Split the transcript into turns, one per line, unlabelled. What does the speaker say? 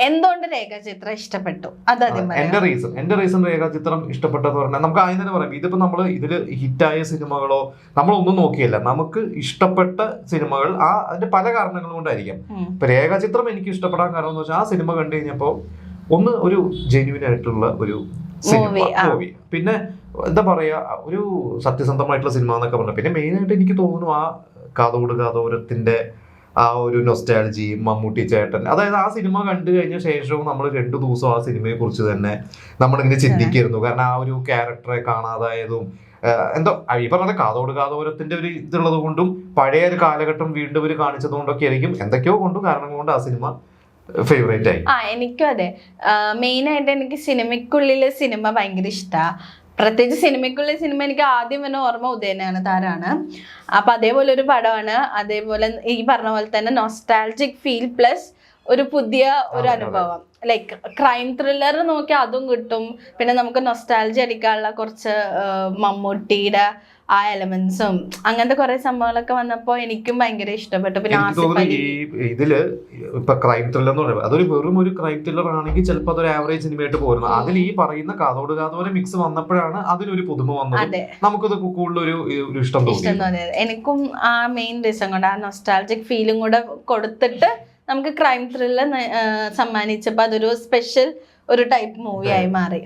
എന്തുകൊണ്ട് രേഖാചിത്രം ഇഷ്ടപ്പെട്ടു?
എന്റെ റീസൺ രേഖാചിത്രം ഇഷ്ടപ്പെട്ടെന്ന് പറഞ്ഞാൽ നമുക്ക് ആദ്യം തന്നെ പറയാം, ഇതിപ്പോ നമ്മള് ഇതില് ഹിറ്റായ സിനിമകളോ നമ്മളൊന്നും നോക്കിയല്ല, നമുക്ക് ഇഷ്ടപ്പെട്ട സിനിമകൾ അതിന്റെ പല കാരണങ്ങൾ കൊണ്ടായിരിക്കാം. ഇപ്പൊ രേഖാചിത്രം എനിക്ക് ഇഷ്ടപ്പെടാൻ കാരണം എന്ന് വെച്ചാൽ ആ സിനിമ കണ്ടു കഴിഞ്ഞപ്പോ ഒന്ന് ഒരു ജെന്യുവൻ ആയിട്ടുള്ള ഒരു മൂവി, പിന്നെ എന്താ പറയാ ഒരു സത്യസന്ധമായിട്ടുള്ള സിനിമ എന്നൊക്കെ പറഞ്ഞു. പിന്നെ മെയിൻ ആയിട്ട് എനിക്ക് തോന്നുന്നു ആ കാതോട് കാതോരത്തിന്റെ ആ ഒരു നൊസ്റ്റാൾജി, മമ്മൂട്ടി ചേട്ടൻ, അതായത് ആ സിനിമ കണ്ടു കഴിഞ്ഞ ശേഷവും നമ്മൾ 2 ദിവസം ആ സിനിമയെ കുറിച്ച് തന്നെ നമ്മളിങ്ങനെ ചിന്തിക്കായിരുന്നു. കാരണം ആ ഒരു ക്യാരക്ടറെ കാണാതായതും എന്തോ ഈ പറഞ്ഞ കാതോട് കാതോരത്തിന്റെ ഒരു ഇതുള്ളത് കൊണ്ടും പഴയ ഒരു കാലഘട്ടം വീണ്ടും ഒരു കാണിച്ചത് കൊണ്ടൊക്കെ ആയിരിക്കും, എന്തൊക്കെയോ കൊണ്ടും കാരണം കൊണ്ട് ആ സിനിമ ഫേവറേറ്റ് ആയി.
എനിക്കും അതെ. മെയിൻ ആയിട്ട് എനിക്ക് സിനിമയ്ക്കുള്ളിലെ സിനിമ ഭയങ്കര ഇഷ്ടമാണ്. പ്രത്യേകിച്ച് സിനിമയ്ക്കുള്ള സിനിമ എനിക്ക് ആദ്യം തന്നെ ഓർമ്മ ഉദയനാണ് താരാണ്. അപ്പൊ അതേപോലെ ഒരു പടമാണ്. അതേപോലെ ഈ പറഞ്ഞ പോലെ തന്നെ നൊസ്റ്റാൾജിക് ഫീൽ പ്ലസ് ഒരു പുതിയ ഒരു അനുഭവം, ലൈക്ക് ക്രൈം ത്രില്ലർ നോക്കി അതും കിട്ടും. പിന്നെ നമുക്ക് നൊസ്റ്റാൾജി അടിക്കാനുള്ള കുറച്ച് മമ്മൂട്ടിയുടെ ആ എലമെന്റ്സും അങ്ങനത്തെ കുറെ സംഭവങ്ങളൊക്കെ വന്നപ്പോ എനിക്കും ഭയങ്കര ഇഷ്ടപ്പെട്ടു. പിന്നെ
ഇതില് ഇപ്പൊ ക്രൈം ത്രില്ലർ എന്ന് പറയുന്നത് അതൊരു വെറും ഒരു ക്രൈം ത്രില്ലർ ആണെങ്കിൽ ചിലപ്പോൾ അതൊരു ആവറേജ് സിനിമയായിട്ട് പോരുന്നത്. അതിൽ ഈ പറയുന്ന കാതോട് കാതോര മിക്സ് വന്നപ്പോഴാണ് അതിനൊരു പുതുമ വന്നത്, നമുക്കത് കൂടുതൽ ഒരു ഇഷ്ടം തോന്നി.
എനിക്കും ആ മെയിൻ റീസൺ കൊണ്ട് ആ നൊസ്റ്റാൾജിക് ഫീലും കൂടെ കൊടുത്തിട്ട് നമുക്ക് ക്രൈം ത്രില്ലർ സമ്മാനിച്ചപ്പോൾ അതൊരു സ്പെഷ്യൽ ഒരു ടൈപ്പ് മൂവി ആയി മാറി.